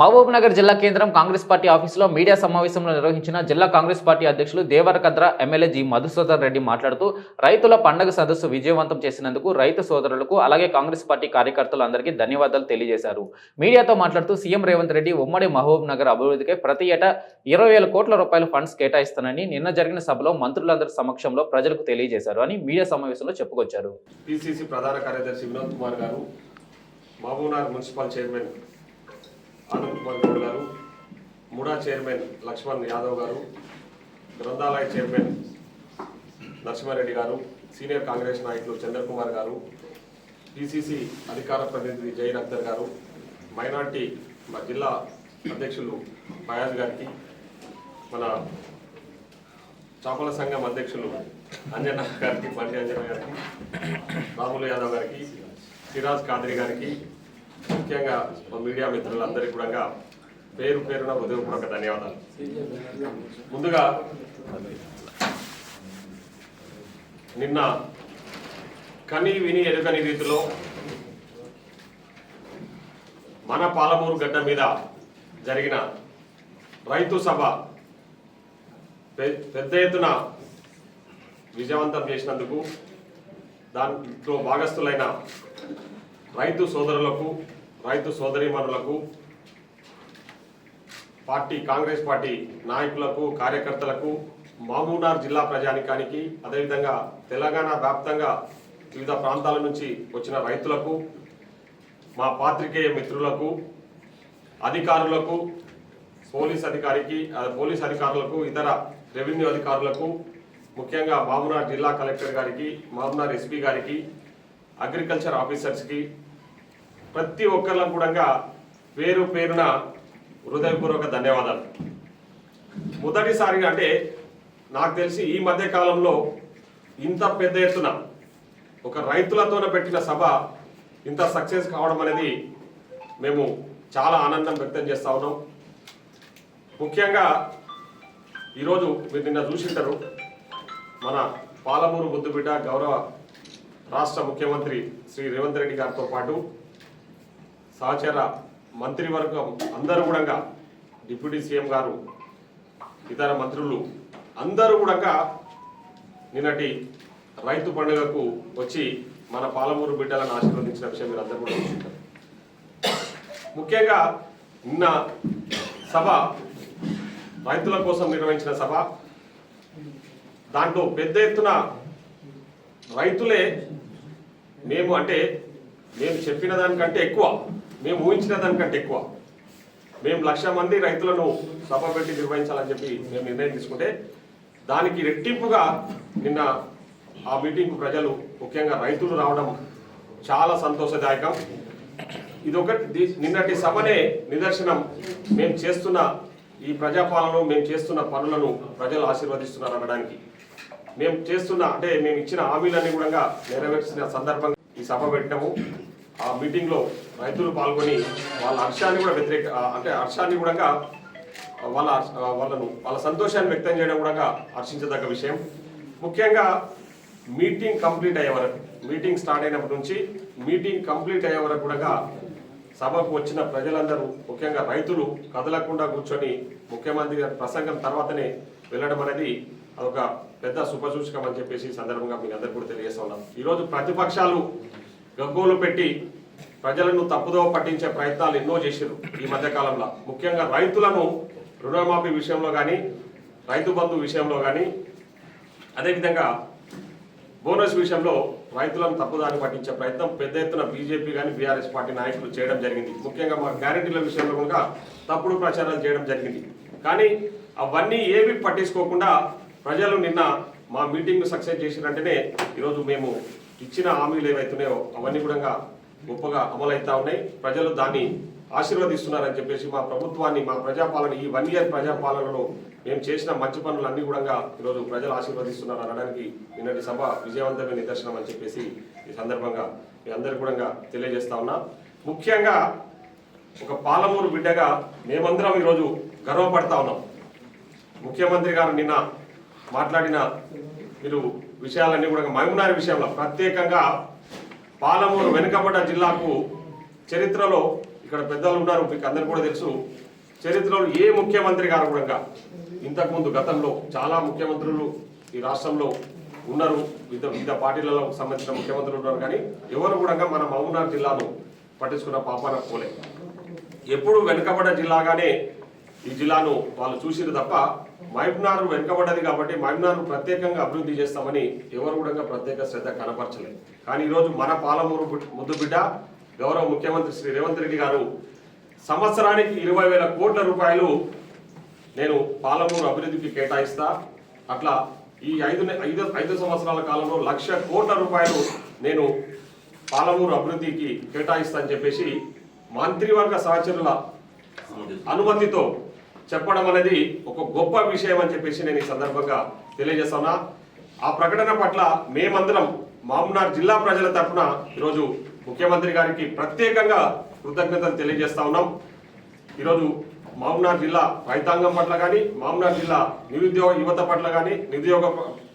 మహబూబ్నగర్ జిల్లా కేంద్రం కాంగ్రెస్ పార్టీ ఆఫీసులో మీడియా సమావేశంలో నిర్వహించిన జిల్లా కాంగ్రెస్ పార్టీ అధ్యక్షులు దేవరకద్ర ఎమ్మెల్యే జి మధుసూదన్ రెడ్డి మాట్లాడుతూ రైతుల పండుగ సదస్సు విజయవంతం చేసినందుకు రైతు సోదరులకు అలాగే కాంగ్రెస్ పార్టీ కార్యకర్తలందరికీ ధన్యవాదాలు తెలియజేశారు. మీడియాతో మాట్లాడుతూ సీఎం రేవంత్ రెడ్డి ఉమ్మడి మహబూబ్నగర్ అభివృద్ధికి ప్రతి ఏటా 20,000 కోట్ల రూపాయల ఫండ్స్ కేటాయిస్తానని నిన్న జరిగిన సభలో మంత్రులందరి సమక్షంలో ప్రజలకు తెలియజేశారు అని మీడియా సమావేశంలో చెప్పుకొచ్చారు. పిసిసి ప్రధాన కార్యదర్శి వినోద్ కుమార్ గారు, మహబూబ్నగర్ మున్సిపల్ చైర్మన్ ఆనంద్ కుమార్ గౌడ్ గారు, ముడా చైర్మన్ లక్ష్మణ్ యాదవ్ గారు, గ్రంథాలయ చైర్మన్ నరసింహారెడ్డి గారు, సీనియర్ కాంగ్రెస్ నాయకులు చంద్రకుమార్ గారు, పిసిసి అధికార ప్రతినిధి జైన్ అఖ్తర్ గారు, మైనార్టీ జిల్లా అధ్యక్షులు ఫయాజ్ గారికి, మన చాపల సంఘం అధ్యక్షులు అంజన గారికి, మంచి అంజన గారికి, రాములు యాదవ్ గారికి, సిరాజ్ కాదరి గారికి, ముఖ్యంగా మీడియా మిత్రులందరికీ కూడా పేరు పేరున హృదయపూర్వక ధన్యవాదాలు. ముందుగా నిన్న కని విని ఎరుగని రీతిలో మన పాలమూరు గడ్డ మీద జరిగిన రైతు సభ పెద్ద ఎత్తున విజయవంతం చేసినందుకు దాంట్లో భాగస్థులైన రైతు సోదరులకు, రైతు సోదరీమణులకు, కాంగ్రెస్ పార్టీ నాయకులకు, కార్యకర్తలకు, మహబూబ్నగర్ జిల్లా ప్రజానికానికి, అదేవిధంగా తెలంగాణ వ్యాప్తంగా వివిధ ప్రాంతాల నుంచి వచ్చిన రైతులకు, మా పాత్రికేయ మిత్రులకు, అధికారులకు, పోలీస్ అధికారులకు, ఇతర రెవెన్యూ అధికారులకు, ముఖ్యంగా మహబూబ్నగర్ జిల్లా కలెక్టర్ గారికి, మహబూబ్నగర్ ఎస్పీ గారికి, అగ్రికల్చర్ ఆఫీసర్స్కి, ప్రతి ఒక్కరికి కూడా పేరు పేరున హృదయపూర్వక ధన్యవాదాలు. మొదటిసారిగా అంటే నాకు తెలిసి ఈ మధ్య కాలంలో ఇంత పెద్ద ఎత్తున ఒక రైతులతోనే పెట్టిన సభ ఇంత సక్సెస్ కావడం అనేది మేము చాలా ఆనందం వ్యక్తం చేస్తూ ఉన్నాం. ముఖ్యంగా ఈరోజు మీరు నిన్న చూసింటారు, మన పాలమూరు ముద్దుబిడ్డ గౌరవ రాష్ట్ర ముఖ్యమంత్రి శ్రీ రేవంత్ రెడ్డి గారితో పాటు సహచర మంత్రివర్గం అందరూ కూడా, డిప్యూటీ సీఎం గారు, ఇతర మంత్రులు అందరూ కూడా నిన్నటి రైతు పండుగకు వచ్చి మన పాలమూరు బిడ్డలను ఆశీర్వదించిన విషయం మీరు అందరూ కూడా చూసుకుంటారు. ముఖ్యంగా నిన్న సభ రైతుల కోసం నిర్వహించిన సభ, దాంట్లో పెద్ద ఎత్తున రైతులే మేము చెప్పిన దానికంటే ఎక్కువ, మేము ఊహించిన దానికంటే ఎక్కువ, మేము 1,00,000 మంది రైతులను సభ పెట్టి నిర్వహించాలని చెప్పి మేము నిర్ణయం తీసుకుంటే దానికి రెట్టింపుగా నిన్న ఆ మీటింగ్కు ప్రజలు, ముఖ్యంగా రైతులు రావడం చాలా సంతోషదాయకం. ఇదొకటి నిన్నటి సభనే నిదర్శనం. మేము చేస్తున్న ఈ ప్రజాపాలనలో మేము చేస్తున్న పనులను ప్రజలు ఆశీర్వదిస్తున్నారు అనడానికి. మేము ఇచ్చిన హామీలన్నీ కూడా నెరవేర్చిన సందర్భంగా ఈ సభ పెట్టినాము. ఆ మీటింగ్లో రైతులు పాల్గొని వాళ్ళ హర్షాన్ని కూడా హర్షాన్ని కూడా వాళ్ళ సంతోషాన్ని వ్యక్తం చేయడం కూడా హర్షించదగ్గ విషయం. ముఖ్యంగా మీటింగ్ కంప్లీట్ అయ్యే వరకు, మీటింగ్ స్టార్ట్ అయినప్పటి నుంచి మీటింగ్ కంప్లీట్ అయ్యే వరకు కూడా సభకు వచ్చిన ప్రజలందరూ, ముఖ్యంగా రైతులు కదలకుండా కూర్చొని ముఖ్యమంత్రి గారి ప్రసంగం తర్వాతనే వెళ్ళడం అనేది అదొక పెద్ద శుభసూచకం అని చెప్పేసి సందర్భంగా మీకు అందరికీ కూడా తెలియజేస్తా ఉన్నాం. ఈరోజు ప్రతిపక్షాలు గగ్గోలు పెట్టి ప్రజలను తప్పుదోవ పట్టించే ప్రయత్నాలు ఎన్నో చేశారు ఈ మధ్యకాలంలో. ముఖ్యంగా రైతులను రుణమాఫీ విషయంలో కానీ, రైతు బంధు విషయంలో కానీ, అదేవిధంగా బోనస్ విషయంలో రైతులను తప్పుదారి పట్టించే ప్రయత్నం పెద్ద ఎత్తున బీజేపీ కానీ బీఆర్ఎస్ పార్టీ నాయకులు చేయడం జరిగింది. ముఖ్యంగా మా గ్యారెంటీల విషయంలో కూడా తప్పుడు ప్రచారాలు చేయడం జరిగింది. కానీ అవన్నీ ఏవి పట్టించుకోకుండా ప్రజలు నిన్న మా మీటింగ్ సక్సెస్ చేసినట్టునే ఈరోజు మేము ఇచ్చిన హామీలు ఏవైతున్నాయో అవన్నీ కూడా గొప్పగా అమలవుతా ఉన్నాయి. ప్రజలు దాన్ని ఆశీర్వదిస్తున్నారని చెప్పేసి మా ప్రభుత్వాన్ని, మా ప్రజాపాలన, ఈ 1 year ప్రజాపాలనలో మేము చేసిన మంచి పనులన్నీ కూడా ఈరోజు ప్రజలు ఆశీర్వదిస్తున్నారు అనడానికి నిన్నటి సభ విజయవంతమైన నిదర్శనం అని చెప్పేసి ఈ సందర్భంగా మీ అందరికీ కూడా తెలియజేస్తా ఉన్నా. ముఖ్యంగా ఒక పాలమూరు బిడ్డగా మేమందరం ఈరోజు గర్వపడతా ఉన్నాం. ముఖ్యమంత్రి గారు నిన్న మాట్లాడిన విషయాలన్నీ కూడా మహబూబ్నగర్ విషయంలో ప్రత్యేకంగా పాలమూరు వెనుకబడ్డ జిల్లాకు చరిత్రలో ఇక్కడ పెద్దలు ఉన్నారు, మీకు అందరు కూడా తెలుసు. చరిత్రలో ఏ ముఖ్యమంత్రి గారు కూడా ఇంతకుముందు గతంలో చాలా ముఖ్యమంత్రులు ఈ రాష్ట్రంలో ఉన్నారు, వివిధ పార్టీలలో సంబంధించిన ముఖ్యమంత్రులు ఉన్నారు, కానీ ఎవరు కూడా మన మహబూబ్నగర్ జిల్లాను పట్టించుకున్న పాపాన పోలే. ఎప్పుడు వెనుకబడ్డ జిల్లాగానే ఈ జిల్లాను వాళ్ళు చూసిరు తప్ప మహబూబ్నగర్ వెనుకబడ్డది కాబట్టి మహబూబ్నగర్ ప్రత్యేకంగా అభివృద్ధి చేస్తామని ఎవరు కూడా ప్రత్యేక శ్రద్ధ కనపరచలేదు. కానీ ఈరోజు మన పాలమూరు ముద్దు బిడ్డ గౌరవ ముఖ్యమంత్రి శ్రీ రేవంత్ రెడ్డి గారు సంవత్సరానికి 20,000 కోట్ల రూపాయలు నేను పాలమూరు అభివృద్ధికి కేటాయిస్తా, అట్లా ఈ ఐదు సంవత్సరాల కాలంలో 1,00,000 కోట్ల రూపాయలు నేను పాలమూరు అభివృద్ధికి కేటాయిస్తా అని చెప్పేసి మంత్రివర్గ సహచరుల అనుమతితో చెప్పడం అనేది ఒక గొప్ప విషయం అని చెప్పేసి నేను ఈ సందర్భంగా తెలియజేస్తున్నా. ఆ ప్రకటన పట్ల మేమందరం మహబూబ్నగర్ జిల్లా ప్రజల తరఫున ఈరోజు ముఖ్యమంత్రి గారికి ప్రత్యేకంగా కృతజ్ఞతలు తెలియజేస్తా ఉన్నాం. ఈరోజు మహబూబ్నగర్ జిల్లా రైతాంగం పట్ల కానీ, మహబూబ్నగర్ జిల్లా నిరుద్యోగ యువత పట్ల కానీ, నిరుద్యోగ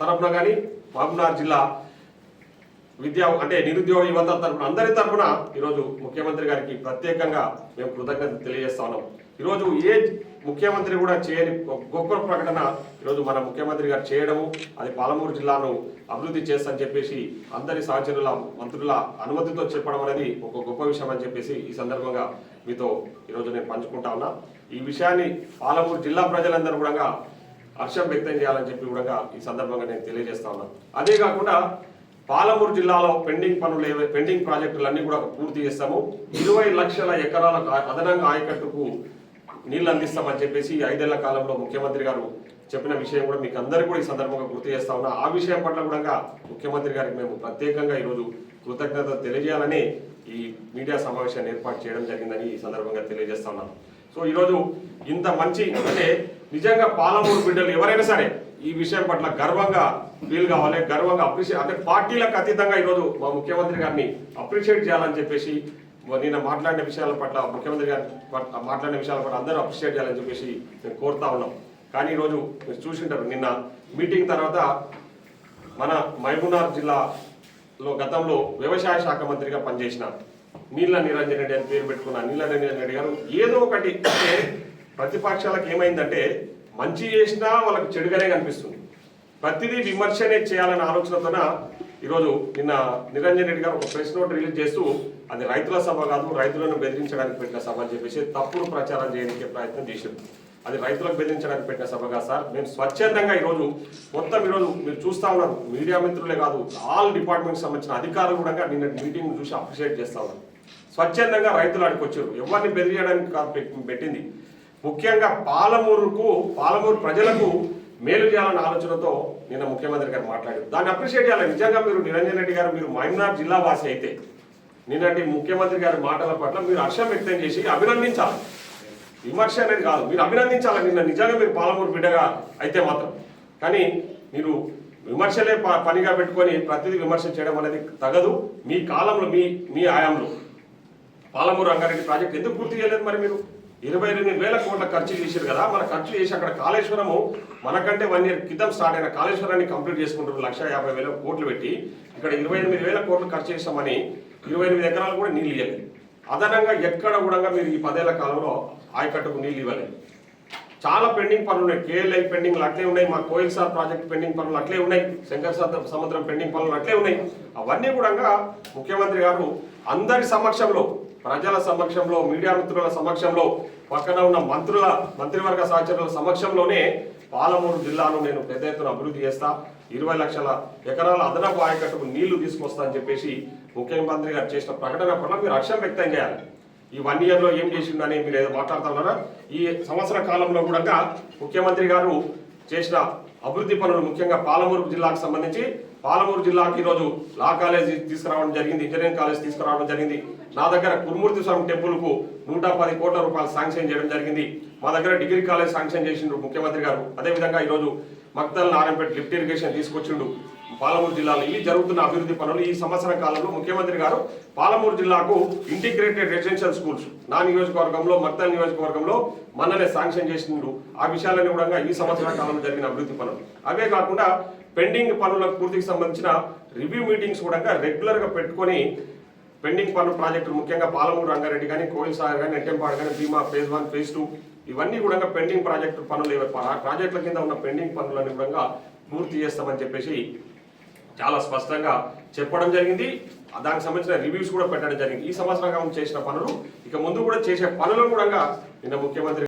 తరఫున కానీ, మహబూబ్నగర్ జిల్లా నిరుద్యోగ యువత తరఫున అందరి తరఫున ఈరోజు ముఖ్యమంత్రి గారికి ప్రత్యేకంగా మేము కృతజ్ఞతలు తెలియజేస్తా ఉన్నాం. ఈరోజు ఏ ముఖ్యమంత్రి కూడా చేయని గొప్ప ప్రకటన ఈరోజు మన ముఖ్యమంత్రి గారు చేయడము, అది పాలమూరు జిల్లాను అభివృద్ధి చేస్తని చెప్పేసి అందరి సహచరుల మంత్రుల అనుమతితో చెప్పడం అనేది ఒక గొప్ప విషయం అని చెప్పేసి ఈ సందర్భంగా మీతో ఈరోజు నేను పంచుకుంటా ఉన్నా. ఈ విషయాన్ని పాలమూరు జిల్లా ప్రజలందరూ కూడా హర్షం వ్యక్తం చేయాలని చెప్పి కూడా ఈ సందర్భంగా నేను తెలియజేస్తా ఉన్నా. అదే కాకుండా పాలమూరు జిల్లాలో పెండింగ్ ప్రాజెక్టులన్నీ కూడా పూర్తి చేస్తాము. 20 లక్షల ఎకరాల అదనంగా ఆయకట్టుకు నీళ్లు అందిస్తామని చెప్పేసి 5 ఏళ్ల కాలంలో ముఖ్యమంత్రి గారు చెప్పిన విషయం కూడా మీకు అందరికీ కూడా ఈ సందర్భంగా గుర్తు చేస్తా ఉన్నా. ఆ విషయం పట్ల కూడా ముఖ్యమంత్రి గారికి మేము ప్రత్యేకంగా ఈరోజు కృతజ్ఞత తెలియజేయాలని ఈ మీడియా సమావేశాన్ని ఏర్పాటు చేయడం జరిగిందని ఈ సందర్భంగా తెలియజేస్తా ఉన్నాను. సో ఈరోజు ఇంత మంచి నిజంగా పాలమూరు బిడ్డలు ఎవరైనా సరే ఈ విషయం పట్ల గర్వంగా ఫీల్ కావాలి, గర్వంగా అప్రిషియేట్ పార్టీలకు అతీతంగా ఈరోజు మా ముఖ్యమంత్రి గారిని అప్రిషియేట్ చేయాలని చెప్పేసి నిన్న మాట్లాడిన విషయాల పట్ల ముఖ్యమంత్రి గారి మాట్లాడిన విషయాల పట్ల అందరూ అప్రిషియేట్ చేయాలని చెప్పేసి మేము కోరుతా ఉన్నాం. కానీ ఈరోజు మీరు చూసింటారు, నిన్న మీటింగ్ తర్వాత మన మహబూబ్నగర్ జిల్లాలో గతంలో వ్యవసాయ శాఖ మంత్రిగా పనిచేసిన నీళ్ళ నిరంజన్ రెడ్డి అని పేరు పెట్టుకున్న నీళ్ళ నిరంజన్ రెడ్డి గారు ఏదో ఒకటి అంటే ప్రతిపక్షాలకు ఏమైందంటే మంచి చేసినా వాళ్ళకి చెడుగానే కనిపిస్తుంది. ప్రతిదీ విమర్శనే చేయాలనే ఆలోచనతోన ఈరోజు నిన్న నిరంజన్ రెడ్డి గారు ఒక ప్రెస్ నోట్ రిలీజ్ చేస్తూ అది రైతుల సభ కాదు, రైతులను బెదిరించడానికి పెట్టిన సభ అని చెప్పేసి తప్పుడు ప్రచారం చేయడానికి ప్రయత్నం చేశారు. అది రైతులకు బెదిరించడానికి పెట్టిన సభ కాదు సార్. మేము స్వచ్ఛందంగా ఈరోజు మొత్తం ఈరోజు మీరు చూస్తా ఉన్నారు, మీడియా మిత్రులే కాదు ఆల్ డిపార్ట్మెంట్కి సంబంధించిన అధికారులు కూడా నిన్న మీటింగ్ చూసి అప్రిషియేట్ చేస్తా ఉన్నారు. స్వచ్ఛందంగా రైతులు ఆడికి వచ్చారు, ఎవరిని బెదిరియడానికి కాదు పెట్టింది. ముఖ్యంగా పాలమూరు ప్రజలకు మేలు చేయాలన్న ఆలోచనతో నిన్న ముఖ్యమంత్రి గారు మాట్లాడారు. దాన్ని అప్రిషియేట్ చేయాలి. నిజంగా మీరు నిరంజన్ రెడ్డి గారు మీరు మహబూబ్నగర్ జిల్లా వాసి అయితే నిన్నటి ముఖ్యమంత్రి గారి మాటల పట్ల మీరు హర్షం వ్యక్తం చేసి అభినందించాలి. విమర్శ అనేది కాదు, మీరు అభినందించాలి. నిన్న నిజంగా మీరు పాలమూరు బిడ్డగా అయితే మాత్రం. కానీ మీరు విమర్శలే పనిగా పెట్టుకొని ప్రతిదీ విమర్శ చేయడం అనేది తగదు. మీ కాలంలో మీ హయాంలో పాలమూరు రంగారెడ్డి ప్రాజెక్ట్ ఎందుకు పూర్తి చేయలేదు? మరి మీరు 22,000 కోట్ల ఖర్చు చేశారు కదా. మన ఖర్చు చేసి అక్కడ కాళేశ్వరము మనకంటే 1 ఇయర్ క్రితం స్టార్ట్ అయిన కాళేశ్వరాన్ని కంప్లీట్ చేసుకుంటారు 1,50,000 కోట్లు పెట్టి. ఇక్కడ 28,000 కోట్లు ఖర్చు చేస్తామని 28 ఎకరాలు కూడా నీళ్ళు ఇవ్వలేదు. అదనంగా ఎక్కడ కూడా మీరు ఈ 10 ఏళ్ల కాలంలో ఆయకట్టుకు నీళ్ళు ఇవ్వలేదు. చాలా పెండింగ్ పనులు ఉన్నాయి. కేఎల్ఐ పెండింగ్లు అట్లే ఉన్నాయి, మా కోయిల్ సార్ ప్రాజెక్ట్ పెండింగ్ పనులు అట్లే ఉన్నాయి, శంకర్ సముద్రం పెండింగ్ పనులు అట్లే ఉన్నాయి. అవన్నీ కూడా ముఖ్యమంత్రి గారు అందరి సమక్షంలో, ప్రజల సమక్షంలో, మీడియా మిత్రుల సమక్షంలో, పక్కన ఉన్న మంత్రివర్గ సహచరుల సమక్షంలోనే పాలమూరు జిల్లాను నేను పెద్ద ఎత్తున అభివృద్ధి చేస్తా, 20 లక్షల ఎకరాల అదనపు ఆయకట్టుకు నీళ్లు తీసుకొస్తా అని చెప్పేసి ముఖ్యమంత్రి గారు చేసిన ప్రకటన పట్ల మీరు హర్షం వ్యక్తం చేయాలి. ఈ 1 ఇయర్లో ఏం చేసిందని మీరు ఏదో మాట్లాడుతున్నారా? ఈ సంవత్సర కాలంలో కూడా ముఖ్యమంత్రి గారు చేసిన అభివృద్ధి పనులు, ముఖ్యంగా పాలమూరు జిల్లాకు సంబంధించి పాలమూరు జిల్లాకి ఈరోజు లా కాలేజ్ తీసుకురావడం జరిగింది, ఇంజనీరింగ్ కాలేజ్ తీసుకురావడం జరిగింది. నా దగ్గర కురుమూర్తి స్వామి టెంపుల్కు 110 కోట్ల రూపాయలు శాంక్షన్ చేయడం జరిగింది. మా దగ్గర డిగ్రీ కాలేజ్ శాంక్షన్ చేసిండు ముఖ్యమంత్రి గారు. అదేవిధంగా ఈరోజు మక్తల్ నారాయణపేట లిఫ్ట్ ఇరిగేషన్ తీసుకొచ్చిండు పాలమూరు జిల్లాలో. ఇవి జరుగుతున్న అభివృద్ధి పనులు. ఈ సంవత్సరం కాలంలో ముఖ్యమంత్రి గారు పాలమూరు జిల్లాకు ఇంటిగ్రేటెడ్ రెసిడెన్షియల్ స్కూల్స్ నా నియోజకవర్గంలో, మక్తల్ నియోజకవర్గంలో మననే శాంక్షన్ చేసిండు. ఆ విషయాలన్నీ కూడా ఈ సంవత్సర కాలంలో జరిగిన అభివృద్ధి పనులు. అవే కాకుండా పెండింగ్ పనుల పూర్తికి సంబంధించిన రివ్యూ మీటింగ్స్ కూడా రెగ్యులర్గా పెట్టుకొని పెండింగ్ పనులు ప్రాజెక్టులు ముఖ్యంగా పాలమూరు రంగారెడ్డి కానీ కోయిల్ సాగర్ కానీ నెట్టెంపాడు కానీ భీమా ఫేజ్ 1 ఫేజ్ 2 ఇవన్నీ కూడా పెండింగ్ ప్రాజెక్టు పనులు ప్రాజెక్టుల కింద ఉన్న పెండింగ్ పనులన్నీ కూడా పూర్తి చేస్తామని చెప్పేసి చాలా స్పష్టంగా చెప్పడం జరిగింది. దానికి సంబంధించిన రివ్యూస్ కూడా పెట్టడం జరిగింది. ఈ సంవత్సరంగా చేసిన పనులు ఇక ముందు కూడా చేసే పనులు కూడా నిన్న ముఖ్యమంత్రి